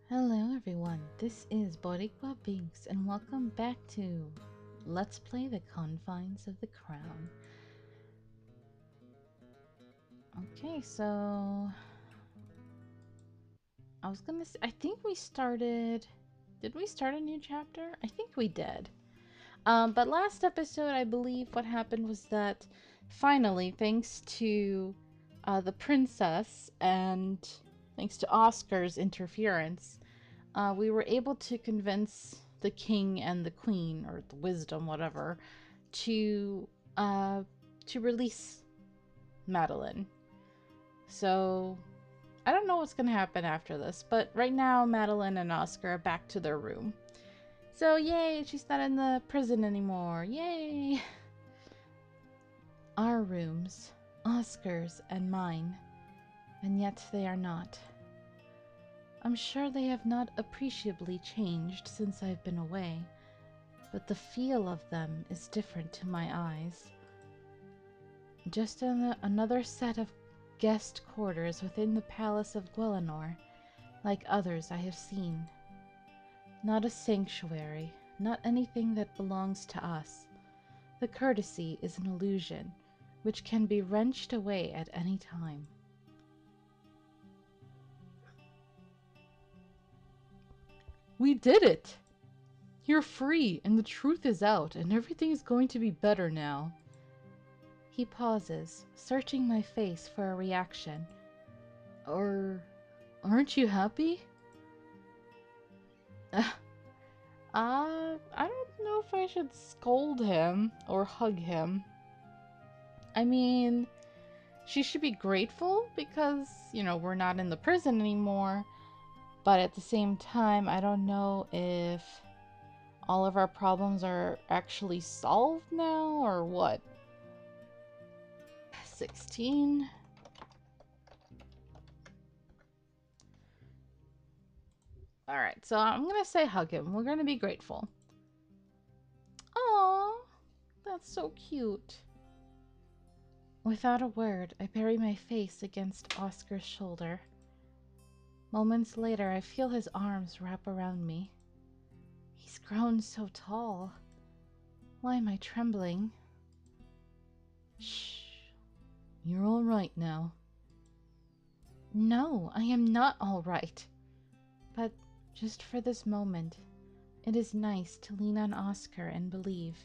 Hello everyone, this is Boricua Binks and welcome back to Let's Play the Confines of the Crown. Okay, so I was gonna say, I think we started, did we start a new chapter? I think we did. But last episode, I believe what happened was that finally, thanks to the princess and thanks to Oscar's interference, we were able to convince the king and the queen, or the wisdom, whatever, to release Madeline. So I don't know what's gonna happen after this, but right now Madeline and Oscar are back to their room. So yay, she's not in the prison anymore. Yay! Our rooms, Oscar's and mine, and yet they are not. I'm sure they have not appreciably changed since I've been away, but the feel of them is different to my eyes. Just another set of guest quarters within the palace of Guelenor, like others I have seen. Not a sanctuary, not anything that belongs to us. The courtesy is an illusion, which can be wrenched away at any time. We did it! You're free, and the truth is out, and everything is going to be better now. He pauses, searching my face for a reaction. Aren't you happy? I don't know if I should scold him or hug him. I mean, she should be grateful because, we're not in the prison anymore. But at the same time, I don't know if all of our problems are actually solved now or what. 16. Alright, so I'm gonna say hug him. We're gonna be grateful. Aww, that's so cute. Without a word, I bury my face against Oscar's shoulder. Moments later, I feel his arms wrap around me. He's grown so tall. Why am I trembling? Shh. You're all right now. No, I am not all right. But just for this moment, it is nice to lean on Oscar and believe.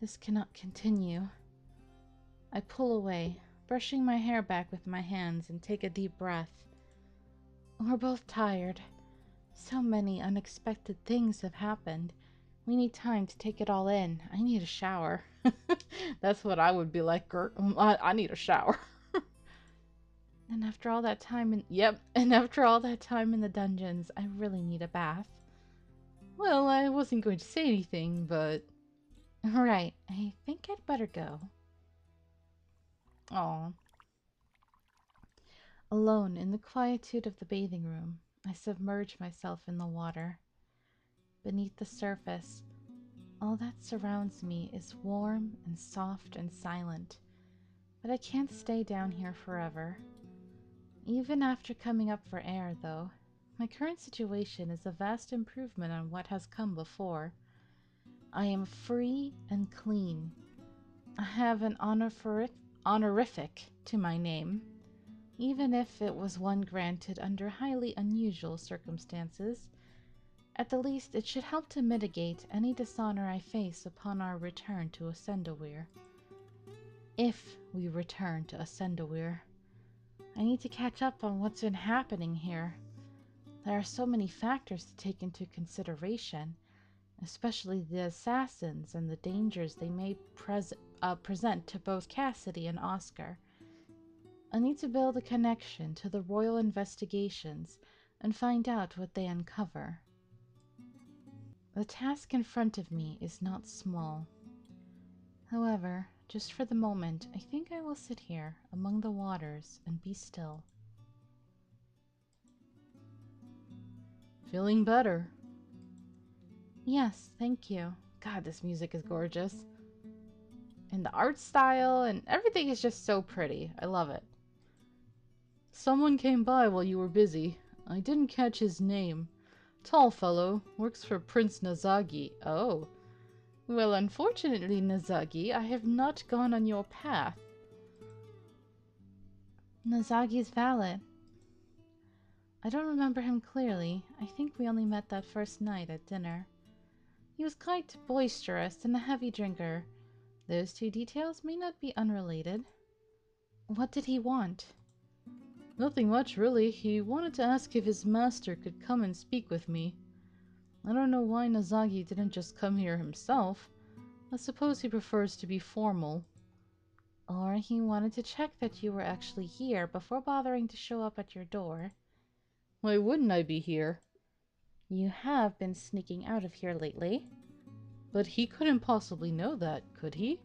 This cannot continue. I pull away, brushing my hair back with my hands, and take a deep breath. We're both tired. So many unexpected things have happened. We need time to take it all in. I need a shower. That's what I would be like, Gert. I need a shower. And after all that time after all that time in the dungeons, I really need a bath. Well, I wasn't going to say anything, but... Right, I think I'd better go. Aw. Alone in the quietude of the bathing room, I submerge myself in the water. Beneath the surface, all that surrounds me is warm and soft and silent, but I can't stay down here forever. Even after coming up for air, though, my current situation is a vast improvement on what has come before. I am free and clean. I have an honorific to my name, even if it was one granted under highly unusual circumstances. At the least, it should help to mitigate any dishonor I face upon our return to Ascendawir. If we return to Ascendawir. I need to catch up on what's been happening here. There are so many factors to take into consideration, especially the assassins and the dangers they may present to both Cassidy and Oscar. I need to build a connection to the royal investigations and find out what they uncover. The task in front of me is not small. However, just for the moment, I think I will sit here among the waters and be still. Feeling better? Yes, thank you. God, this music is gorgeous. And the art style and everything is just so pretty. I love it. Someone came by while you were busy. I didn't catch his name. Tall fellow, works for Prince Nazagi. Oh. Well, unfortunately, Nazagi, I have not gone on your path. Nazagi's valet. I don't remember him clearly. I think we only met that first night at dinner. He was quite boisterous and a heavy drinker. Those two details may not be unrelated. What did he want? Nothing much, really. He wanted to ask if his master could come and speak with me. I don't know why Nazagi didn't just come here himself. I suppose he prefers to be formal. Or he wanted to check that you were actually here before bothering to show up at your door. Why wouldn't I be here? You have been sneaking out of here lately. But he couldn't possibly know that, could he?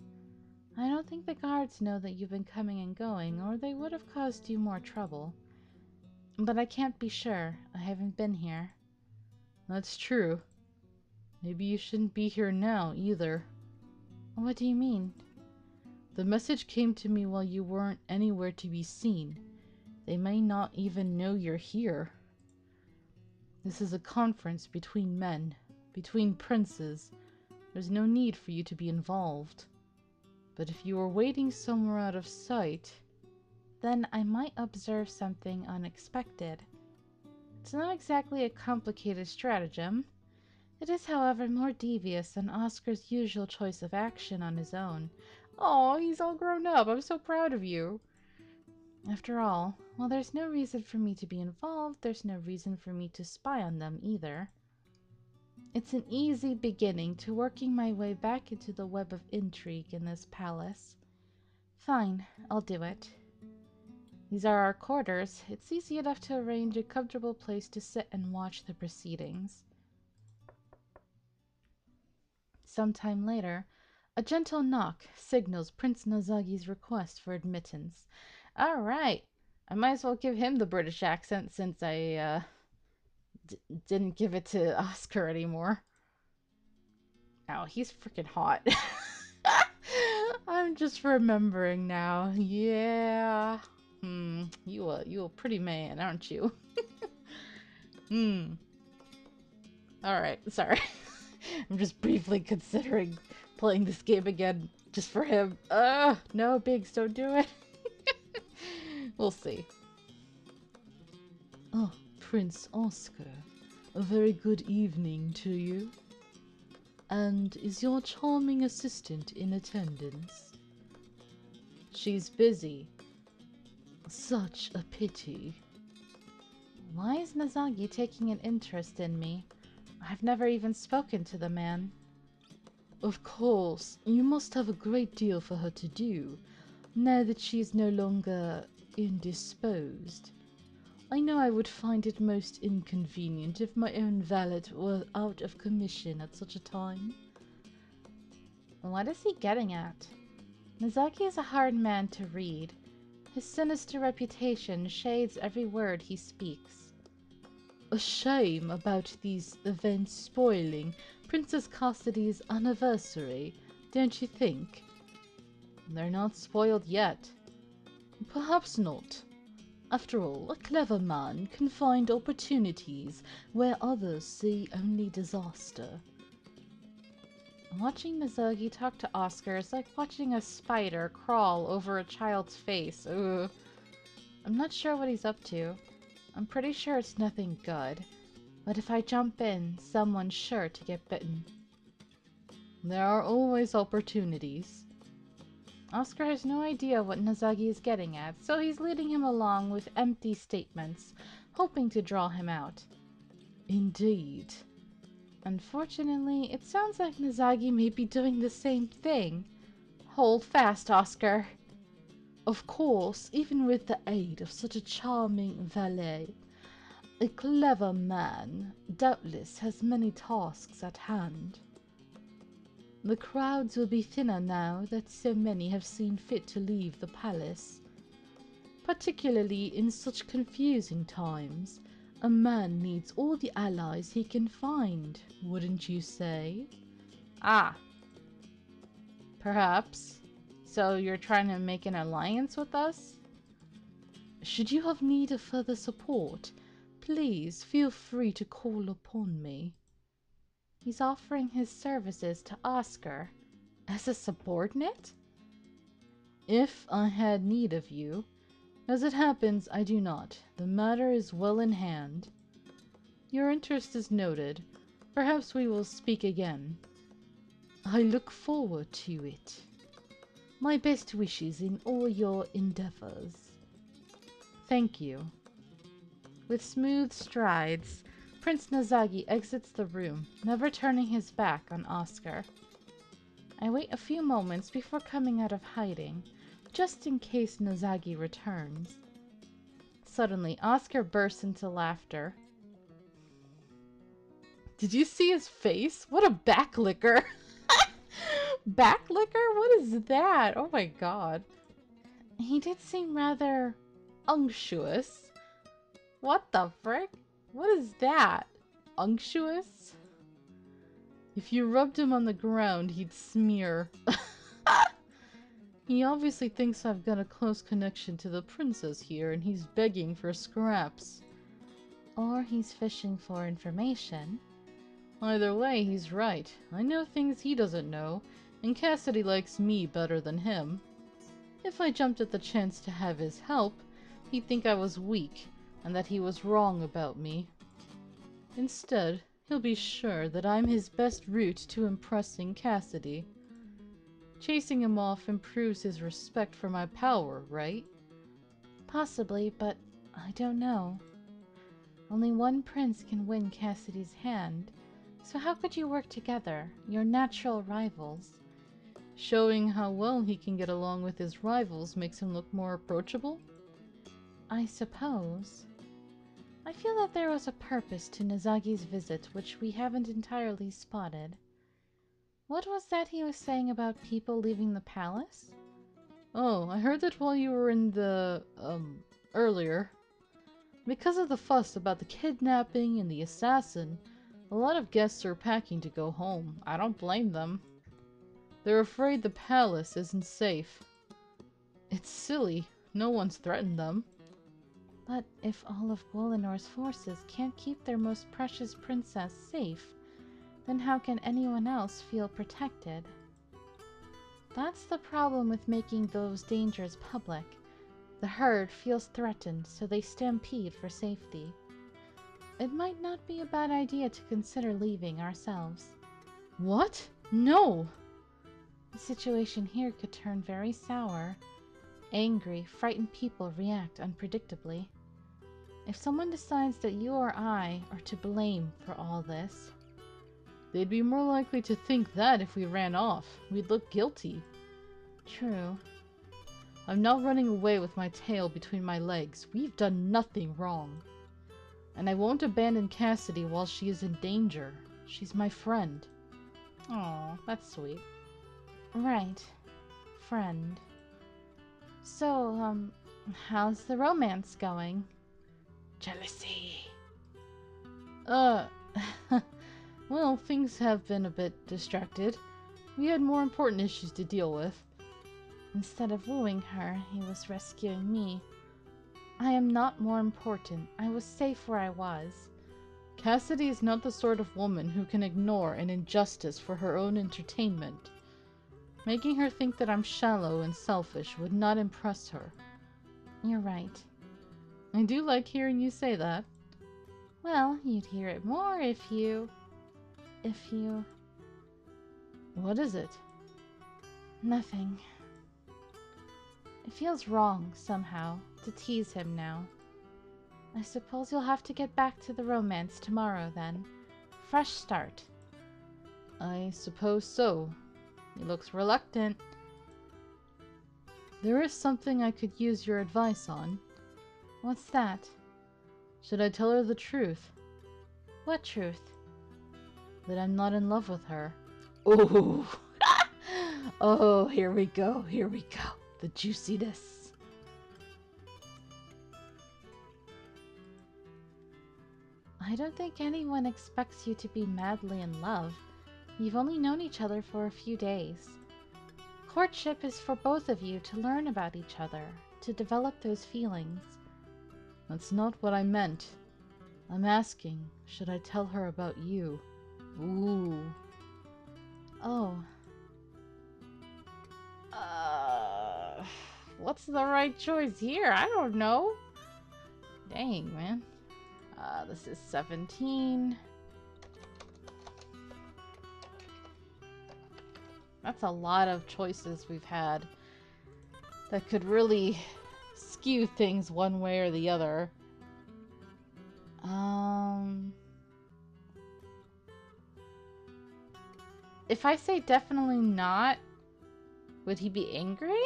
I don't think the guards know that you've been coming and going, or they would have caused you more trouble. But I can't be sure. I haven't been here. That's true. Maybe you shouldn't be here now, either. What do you mean? The message came to me while you weren't anywhere to be seen. They may not even know you're here. This is a conference between men, between princes. There's no need for you to be involved. But if you were waiting somewhere out of sight... Then I might observe something unexpected. It's not exactly a complicated stratagem. It is, however, more devious than Oscar's usual choice of action on his own. Oh, he's all grown up. I'm so proud of you. After all, while there's no reason for me to be involved, there's no reason for me to spy on them either. It's an easy beginning to working my way back into the web of intrigue in this palace. Fine, I'll do it. These are our quarters. It's easy enough to arrange a comfortable place to sit and watch the proceedings. Sometime later, a gentle knock signals Prince Nazagi's request for admittance. All right. I might as well give him the British accent since I didn't give it to Oscar anymore. Oh, he's freaking hot. I'm just remembering now. Yeah. You a pretty man, aren't you? Alright, sorry. I'm just briefly considering playing this game again just for him. No, Biggs, don't do it. We'll see. Oh, Prince Oscar. A very good evening to you. And is your charming assistant in attendance? She's busy. Such a pity. Why is Nazagi taking an interest in me? I've never even spoken to the man. Of course, you must have a great deal for her to do, now that she is no longer indisposed. I know I would find it most inconvenient if my own valet were out of commission at such a time. What is he getting at? Nazaki is a hard man to read. His sinister reputation shades every word he speaks. A shame about these events spoiling Princess Cassidy's anniversary, don't you think? They're not spoiled yet. Perhaps not. After all, a clever man can find opportunities where others see only disaster. Watching Nazagi talk to Oscar is like watching a spider crawl over a child's face. Ugh. I'm not sure what he's up to. I'm pretty sure it's nothing good. But if I jump in, someone's sure to get bitten. There are always opportunities. Oscar has no idea what Nazagi is getting at, so he's leading him along with empty statements, hoping to draw him out. Indeed. Unfortunately, it sounds like Nazagi may be doing the same thing. Hold fast, Oscar. Of course, even with the aid of such a charming valet, a clever man doubtless has many tasks at hand. The crowds will be thinner now that so many have seen fit to leave the palace. Particularly in such confusing times, a man needs all the allies he can find, wouldn't you say? Ah. Perhaps. So you're trying to make an alliance with us? Should you have need of further support, Please feel free to call upon me. He's offering his services to Oscar. As a subordinate? If I had need of you. As it happens, I do not. The matter is well in hand. Your interest is noted. Perhaps we will speak again. I look forward to it. My best wishes in all your endeavors. Thank you. With smooth strides, Prince Nazagi exits the room, never turning his back on Oscar. I wait a few moments before coming out of hiding, just in case Nazagi returns. Suddenly, Oscar bursts into laughter. Did you see his face? What a backlicker! Backlicker? What is that? Oh my god. He did seem rather unctuous. What the frick? What is that? Unctuous? If you rubbed him on the ground, he'd smear. He obviously thinks I've got a close connection to the princess here, and he's begging for scraps. Or he's fishing for information. Either way, he's right. I know things he doesn't know, and Cassidy likes me better than him. If I jumped at the chance to have his help, he'd think I was weak, and that he was wrong about me. Instead, he'll be sure that I'm his best route to impressing Cassidy. Chasing him off improves his respect for my power, right? Possibly, but I don't know. Only one prince can win Cassidy's hand, so how could you work together, your natural rivals? Showing how well he can get along with his rivals makes him look more approachable? I suppose. I feel that there was a purpose to Nazagi's visit which we haven't entirely spotted. What was that he was saying about people leaving the palace? Oh, I heard that while you were in the, earlier. Because of the fuss about the kidnapping and the assassin, a lot of guests are packing to go home. I don't blame them. They're afraid the palace isn't safe. It's silly. No one's threatened them. But if all of Gwalinor's forces can't keep their most precious princess safe, then how can anyone else feel protected? That's the problem with making those dangers public. The herd feels threatened, so they stampede for safety. It might not be a bad idea to consider leaving ourselves. What? No! The situation here could turn very sour. Angry, frightened people react unpredictably. If someone decides that you or I are to blame for all this, they'd be more likely to think that if we ran off. We'd look guilty. True. I'm not running away with my tail between my legs. We've done nothing wrong. And I won't abandon Cassidy while she is in danger. She's my friend. Aw, that's sweet. Right. Friend. So, how's the romance going? Jealousy. Well, things have been a bit distracted. We had more important issues to deal with. Instead of wooing her, he was rescuing me. I am not more important. I was safe where I was. Cassidy is not the sort of woman who can ignore an injustice for her own entertainment. Making her think that I'm shallow and selfish would not impress her. You're right. I do like hearing you say that. Well, you'd hear it more if you... What is it? Nothing. It feels wrong, somehow, to tease him now. I suppose you'll have to get back to the romance tomorrow, then. Fresh start. I suppose so. He looks reluctant. There is something I could use your advice on. What's that? Should I tell her the truth? What truth? That I'm not in love with her. Ooh! Oh, here we go, the juiciness. I don't think anyone expects you to be madly in love. You've only known each other for a few days. Courtship is for both of you to learn about each other, to develop those feelings. That's not what I meant. I'm asking, should I tell her about you? Ooh. Oh. Uh, what's the right choice here? I don't know. Dang, man. This is 17. That's a lot of choices we've had that could really skew things one way or the other. If I say definitely not, would he be angry?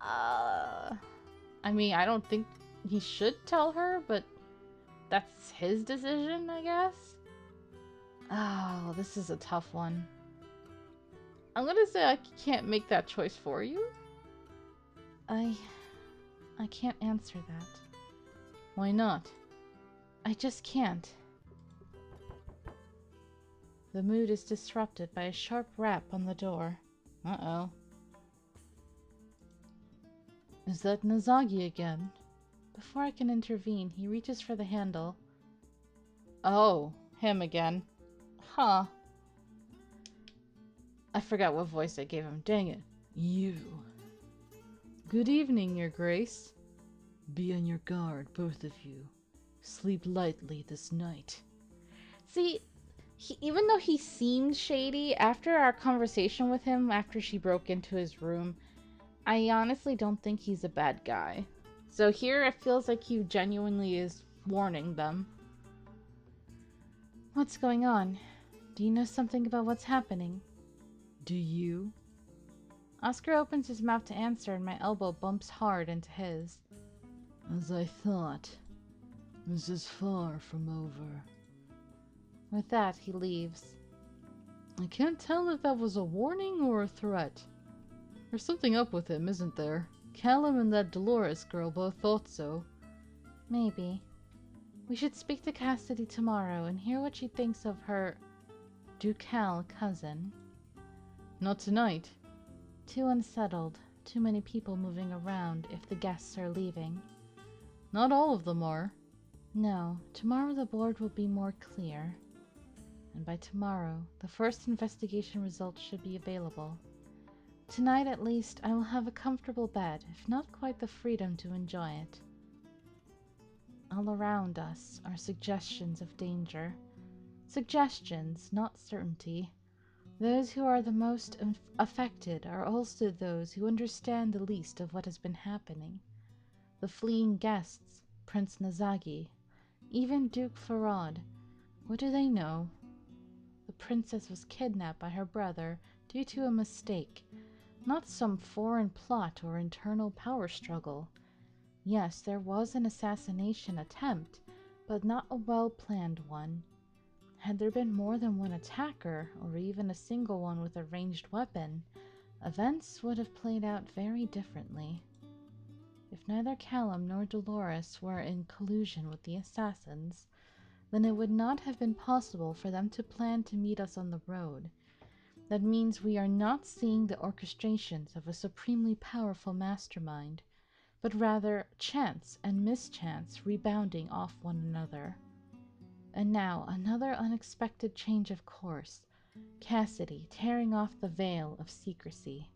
uh, I mean, I don't think he should tell her, but that's his decision, I guess. Oh, this is a tough one. I'm gonna say I can't make that choice for you. I can't answer that. Why not? I just can't. The mood is disrupted by a sharp rap on the door. Uh-oh. Is that Nazagi again? Before I can intervene, he reaches for the handle. Oh, him again. Huh. I forgot what voice I gave him. Dang it. You. Good evening, Your Grace. Be on your guard, both of you. Sleep lightly this night. See, even though he seemed shady, after our conversation with him, after she broke into his room, I honestly don't think he's a bad guy. So here it feels like he genuinely is warning them. What's going on? Do you know something about what's happening? Do you? Oscar opens his mouth to answer and my elbow bumps hard into his. As I thought. This is far from over. With that, he leaves. I can't tell if that was a warning or a threat. There's something up with him, isn't there? Callum and that Dolores girl both thought so. Maybe. We should speak to Cassidy tomorrow and hear what she thinks of her Ducal cousin. Not tonight. Too unsettled. Too many people moving around if the guests are leaving. Not all of them are. No, tomorrow the board will be more clear. And by tomorrow, the first investigation results should be available. Tonight, at least, I will have a comfortable bed, if not quite the freedom to enjoy it. All around us are suggestions of danger. Suggestions, not certainty. Those who are the most affected are also those who understand the least of what has been happening. The fleeing guests, Prince Nazagi, even Duke Farad. What do they know? The princess was kidnapped by her brother due to a mistake, not some foreign plot or internal power struggle. Yes, there was an assassination attempt, but not a well-planned one. Had there been more than one attacker, or even a single one with a ranged weapon, events would have played out very differently. If neither Callum nor Dolores were in collusion with the assassins, then it would not have been possible for them to plan to meet us on the road. That means we are not seeing the orchestrations of a supremely powerful mastermind, but rather chance and mischance rebounding off one another. And now another unexpected change of course. Cassidy tearing off the veil of secrecy.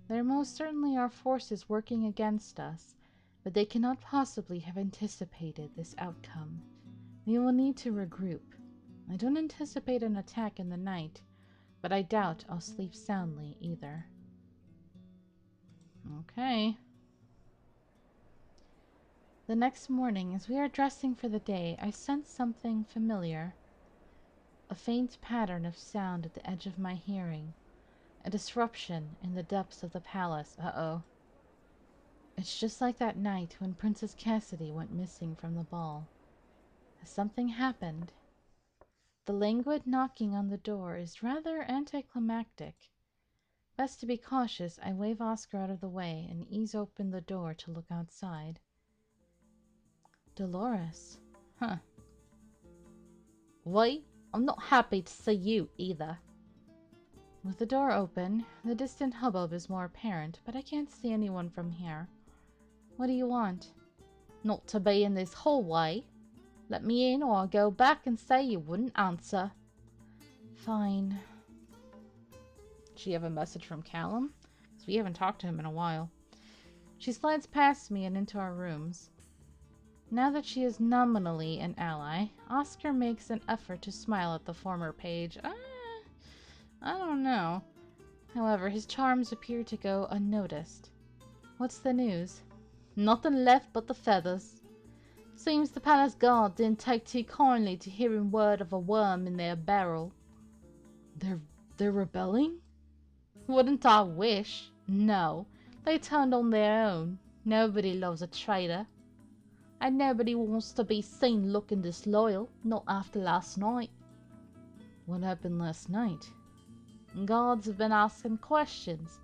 There most certainly are forces working against us, but they cannot possibly have anticipated this outcome. We will need to regroup. I don't anticipate an attack in the night, but I doubt I'll sleep soundly either. Okay. The next morning, as we are dressing for the day, I sense something familiar. A faint pattern of sound at the edge of my hearing. A disruption in the depths of the palace. Uh-oh. It's just like that night when Princess Cassidy went missing from the ball. Has something happened? The languid knocking on the door is rather anticlimactic. Best to be cautious, I wave Oscar out of the way and ease open the door to look outside. Dolores. Huh. Why? I'm not happy to see you either. With the door open, the distant hubbub is more apparent, but I can't see anyone from here. What do you want? Not to be in this hallway. Let me in or I'll go back and say you wouldn't answer. Fine. Do you have a message from Callum? Because we haven't talked to him in a while. She slides past me and into our rooms. Now that she is nominally an ally, Oscar makes an effort to smile at the former page. I don't know. However, his charms appear to go unnoticed. What's the news? Nothing left but the feathers. Seems the palace guard didn't take too kindly to hearing word of a worm in their barrel. They're rebelling? Wouldn't I wish? No, they turned on their own. Nobody loves a traitor. And nobody wants to be seen looking disloyal, not after last night. What happened last night? Guards have been asking questions.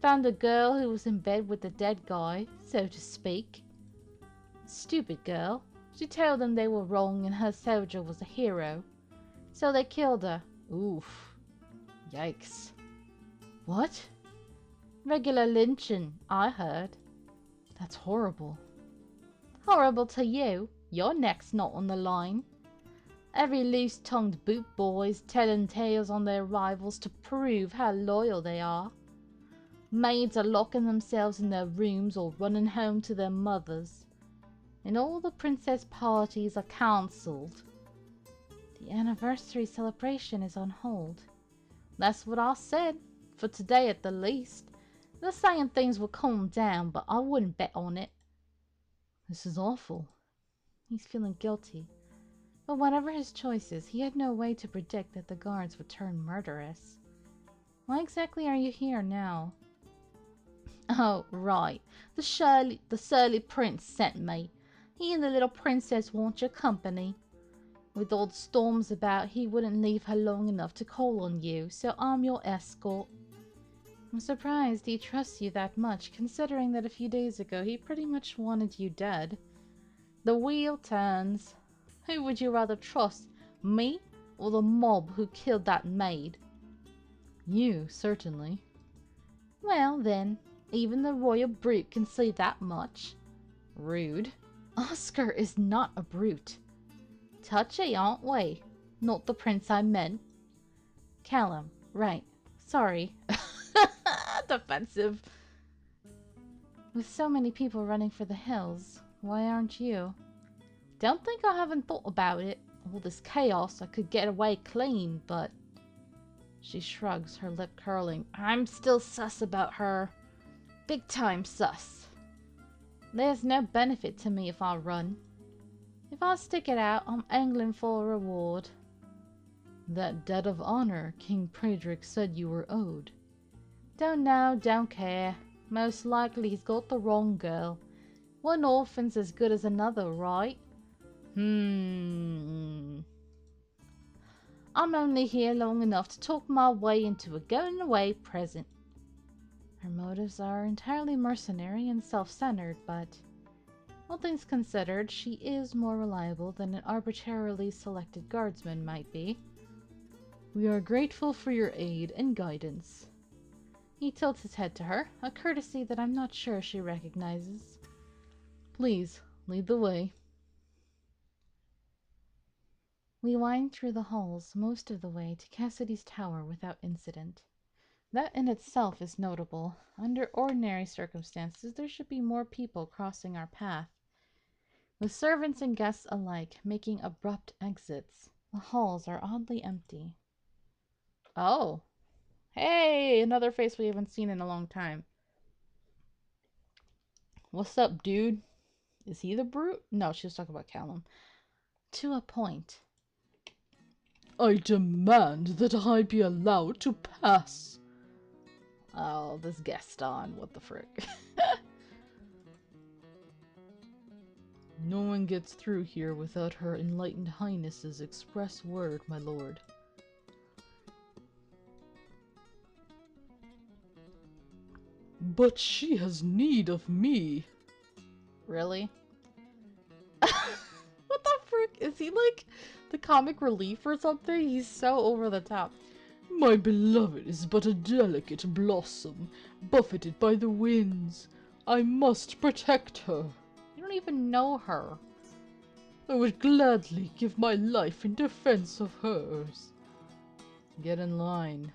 Found a girl who was in bed with the dead guy, so to speak. Stupid girl. She told them they were wrong and her soldier was a hero. So they killed her. Oof. Yikes. What? Regular lynching, I heard. That's horrible. Horrible to you. Your neck's not on the line. Every loose-tongued boot boy's telling tales on their rivals to prove how loyal they are. Maids are locking themselves in their rooms or running home to their mothers. And all the princess parties are cancelled. The anniversary celebration is on hold. That's what I said, for today at the least. They're saying things will calm down, but I wouldn't bet on it. This is awful. He's feeling guilty. But whatever his choices, he had no way to predict that the guards would turn murderous. Why exactly are you here now? Oh, right. The surly prince sent me. He and the little princess want your company. With all the storms about, he wouldn't leave her long enough to call on you, so I'm your escort. I'm surprised he trusts you that much, considering that a few days ago he pretty much wanted you dead. The wheel turns. Who would you rather trust, me or the mob who killed that maid? You, certainly. Well then, even the royal brute can see that much. Rude. Oscar is not a brute. Touchy, aren't we? Not the prince I meant. Callum, right. Sorry. Defensive. With so many people running for the hills, why aren't you? Don't think I haven't thought about it. All this chaos, I could get away clean, but... She shrugs, her lip curling. I'm still sus about her. Big time sus. There's no benefit to me if I run. If I stick it out, I'm angling for a reward. That debt of honor King Praedric said you were owed. Don't know, don't care. Most likely he's got the wrong girl. One orphan's as good as another, right? I'm only here long enough to talk my way into a going away present. Her motives are entirely mercenary and self-centered, but all things considered, she is more reliable than an arbitrarily selected guardsman might be. We are grateful for your aid and guidance. He tilts his head to her, a courtesy that I'm not sure she recognizes. Please, lead the way. We wind through the halls most of the way to Cassidy's tower without incident. That in itself is notable. Under ordinary circumstances, there should be more people crossing our path. With servants and guests alike making abrupt exits, the halls are oddly empty. Oh. Hey, another face we haven't seen in a long time. What's up, dude? Is he the brute? No, she was talking about Callum. To a point. I demand that I be allowed to pass. Oh, this Gaston, what the frick? No one gets through here without her enlightened highness's express word, my lord. But she has need of me. Really? What the frick? Is he like the comic relief or something? He's so over the top. My beloved is but a delicate blossom, buffeted by the winds. I must protect her. You don't even know her. I would gladly give my life in defense of hers. Get in line.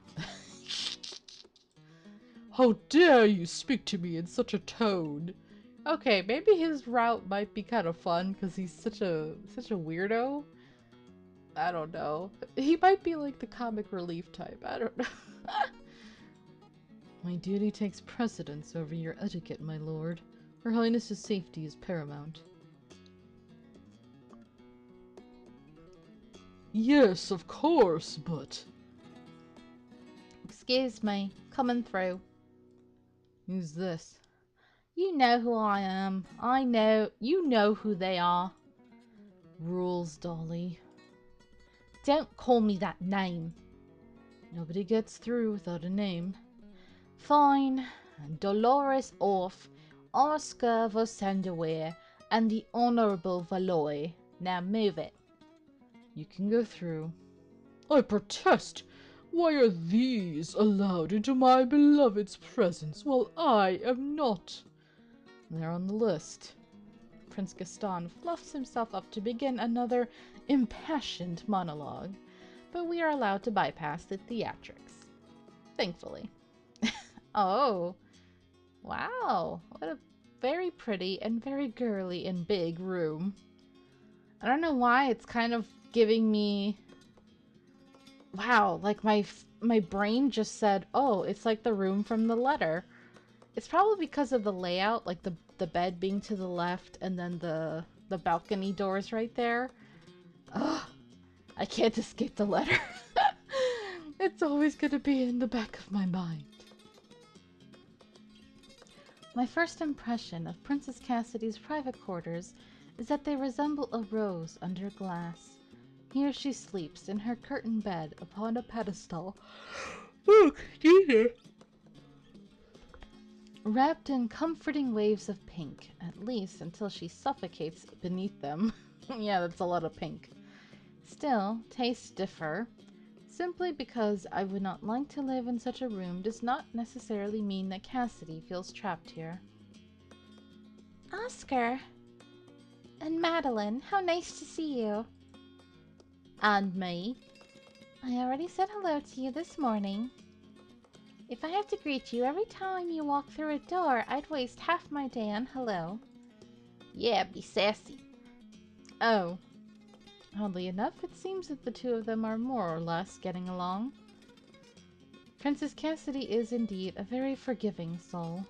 How dare you speak to me in such a tone? Okay, maybe his route might be kind of fun because he's such a weirdo. I don't know. He might be like the comic relief type. I don't know. My duty takes precedence over your etiquette, my lord. Her Highness's safety is paramount. Yes, of course, but... Excuse me, coming through. Who's this? You know who I am. I know. You know who they are. Rules, Dolly. Don't call me that name. Nobody gets through without a name. Fine. Dolores Orff, Oscar Vosendaware, and the Honorable Valois. Now move it. You can go through. I protest! Why are these allowed into my beloved's presence while I am not? They're on the list. Prince Gaston fluffs himself up to begin another impassioned monologue, but we are allowed to bypass the theatrics. Thankfully. Oh, wow. What a very pretty and very girly and big room. I don't know why it's kind of giving me... Wow, like my brain just said, oh, it's like the room from the letter. It's probably because of the layout, like the bed being to the left and then the balcony doors right there. Ugh, I can't escape the letter. It's always going to be in the back of my mind. My first impression of Princess Cassidy's private quarters is that they resemble a rose under glass. Here she sleeps in her curtained bed upon a pedestal. Oh, dear. Wrapped in comforting waves of pink, at least until she suffocates beneath them. Yeah, that's a lot of pink. Still, tastes differ. Simply because I would not like to live in such a room does not necessarily mean that Cassidy feels trapped here. Oscar! And Madeline, how nice to see you. And me. I already said hello to you this morning. If I had to greet you every time you walk through a door, I'd waste half my day on hello. Yeah, be sassy. Oh. Oddly enough, it seems that the two of them are more or less getting along. Princess Cassidy is indeed a very forgiving soul.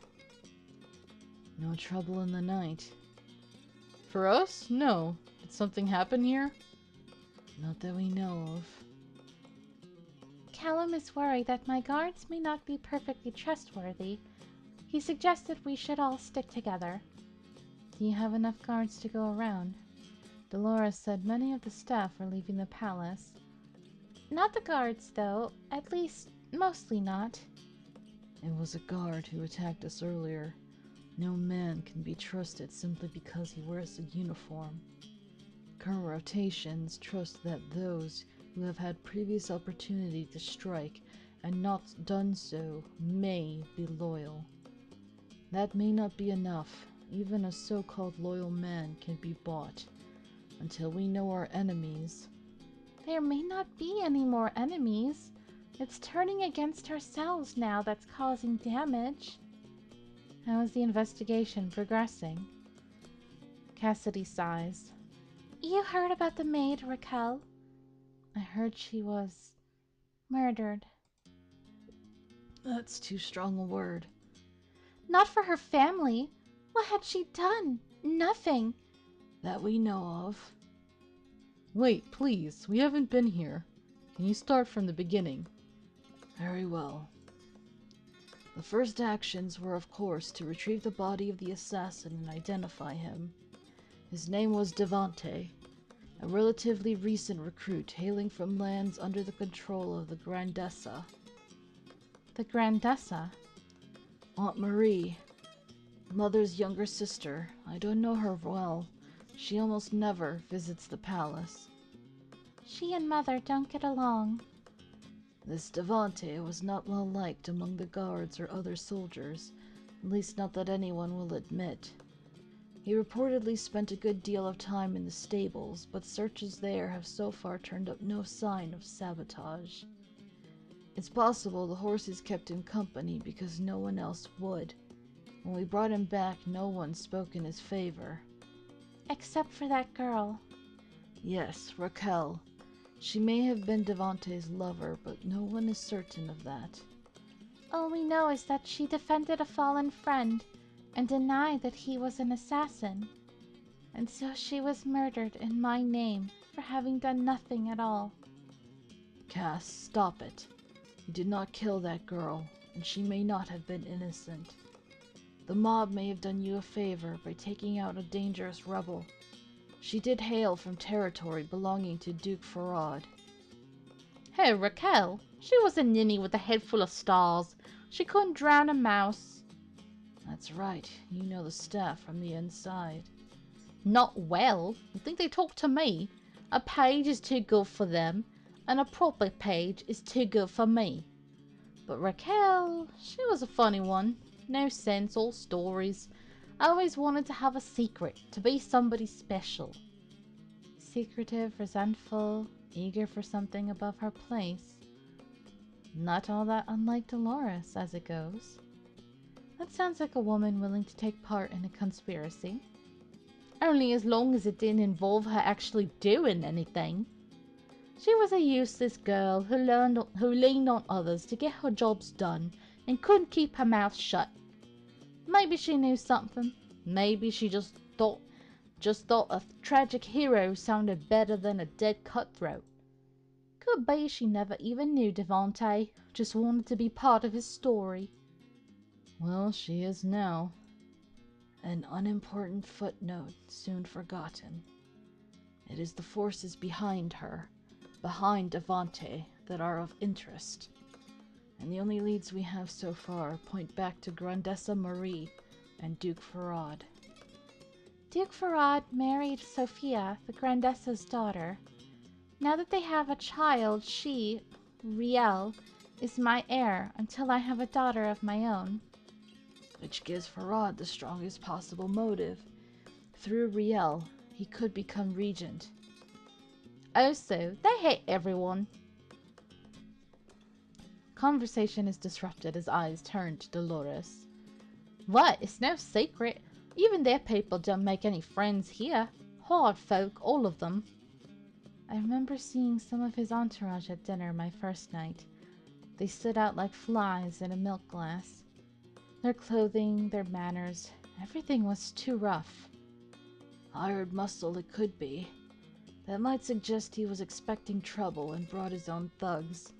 No trouble in the night. For us? No. Did something happen here? Not that we know of. Callum is worried that my guards may not be perfectly trustworthy. He suggested we should all stick together. Do you have enough guards to go around? Dolores said many of the staff were leaving the palace. Not the guards, though. At least, mostly not. It was a guard who attacked us earlier. No man can be trusted simply because he wears a uniform. Current rotations trust that those who have had previous opportunity to strike and not done so may be loyal. That may not be enough. Even a so-called loyal man can be bought. Until we know our enemies. There may not be any more enemies. It's turning against ourselves now that's causing damage. How is the investigation progressing? Cassidy sighs. You heard about the maid, Raquel? I heard she was murdered. That's too strong a word. Not for her family. What had she done? Nothing. That we know of. Wait, please. We haven't been here. Can you start from the beginning? Very well. The first actions were, of course, to retrieve the body of the assassin and identify him. His name was Devante, a relatively recent recruit hailing from lands under the control of the Grandessa. The Grandessa? Aunt Marie, Mother's younger sister. I don't know her well. She almost never visits the palace. She and Mother don't get along. This Devante was not well liked among the guards or other soldiers, at least not that anyone will admit. He reportedly spent a good deal of time in the stables, but searches there have so far turned up no sign of sabotage. It's possible the horses kept him company because no one else would. When we brought him back, no one spoke in his favor. Except for that girl. Yes, Raquel. She may have been Devante's lover, but no one is certain of that. All we know is that she defended a fallen friend and denied that he was an assassin. And so she was murdered in my name for having done nothing at all. Cass, stop it. You did not kill that girl, and she may not have been innocent. The mob may have done you a favor by taking out a dangerous rebel. She did hail from territory belonging to Duke Farad. Hey, Raquel, she was a ninny with a head full of stars. She couldn't drown a mouse. That's right, you know the staff from the inside. Not well. You think they talk to me? A page is too good for them, and a proper page is too good for me. But Raquel, she was a funny one. No sense, all stories. I always wanted to have a secret, to be somebody special. Secretive, resentful, eager for something above her place. Not all that unlike Dolores, as it goes. That sounds like a woman willing to take part in a conspiracy. Only as long as it didn't involve her actually doing anything. She was a useless girl who leaned on others to get her jobs done and couldn't keep her mouth shut. Maybe she knew something. Maybe she just thought a tragic hero sounded better than a dead cutthroat. Could be she never even knew Devante, just wanted to be part of his story. Well, she is now. An unimportant footnote, soon forgotten. It is the forces behind her, behind Devante, that are of interest. And the only leads we have so far point back to Grandessa Marie and Duke Farad. Duke Farad married Sophia, the Grandessa's daughter. Now that they have a child, she, Riel, is my heir until I have a daughter of my own. Which gives Farad the strongest possible motive. Through Riel, he could become regent. Also, they hate everyone. Conversation is disrupted as eyes turn to Dolores. What? It's no secret. Even their people don't make any friends here. Hard folk, all of them. I remember seeing some of his entourage at dinner my first night. They stood out like flies in a milk glass. Their clothing, their manners, everything was too rough. Hired muscle it could be. That might suggest he was expecting trouble and brought his own thugs.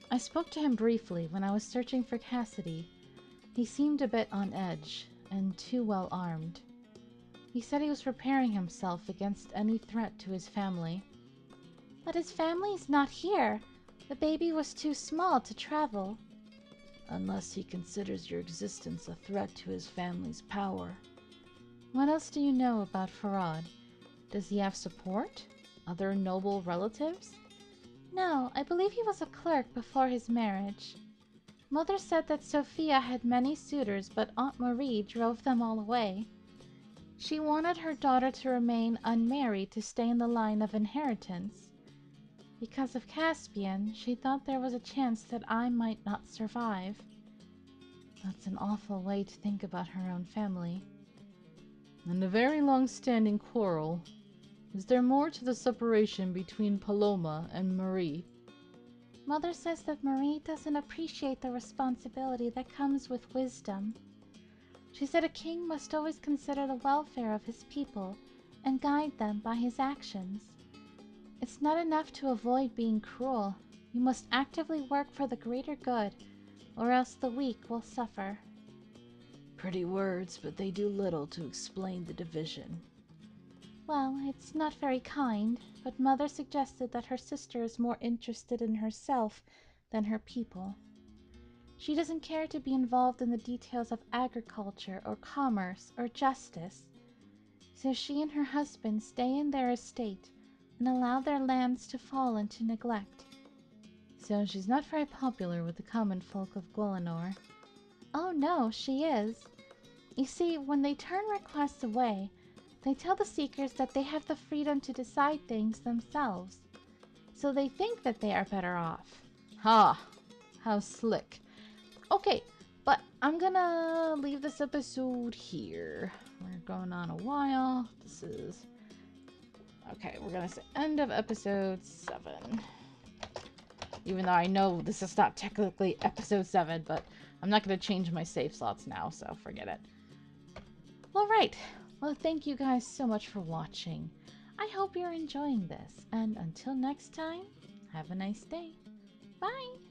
I spoke to him briefly when I was searching for Cassidy. He seemed a bit on edge and too well armed. He said he was preparing himself against any threat to his family. But his family's not here. The baby was too small to travel. Unless he considers your existence a threat to his family's power. What else do you know about Farad? Does he have support? Other noble relatives? No, I believe he was a clerk before his marriage. Mother said that Sophia had many suitors, but Aunt Marie drove them all away. She wanted her daughter to remain unmarried to stay in the line of inheritance. Because of Caspian, she thought there was a chance that I might not survive. That's an awful way to think about her own family. And a very long-standing quarrel. Is there more to the separation between Paloma and Marie? Mother says that Marie doesn't appreciate the responsibility that comes with wisdom. She said a king must always consider the welfare of his people and guide them by his actions. It's not enough to avoid being cruel. You must actively work for the greater good, or else the weak will suffer. Pretty words, but they do little to explain the division. Well, it's not very kind, but Mother suggested that her sister is more interested in herself than her people. She doesn't care to be involved in the details of agriculture or commerce or justice. So she and her husband stay in their estate and allow their lands to fall into neglect. So she's not very popular with the common folk of Gwelinor. Oh no, she is. You see, when they turn requests away, They tell the Seekers that they have the freedom to decide things themselves, so they think that they are better off. Ha! How slick. Okay, but I'm gonna leave this episode here. We're going on a while. This is... Okay, we're gonna say end of episode 7. Even though I know this is not technically episode 7, but I'm not gonna change my save slots now, so forget it. Alright, well thank you guys so much for watching. I hope you're enjoying this, and until next time, have a nice day. Bye!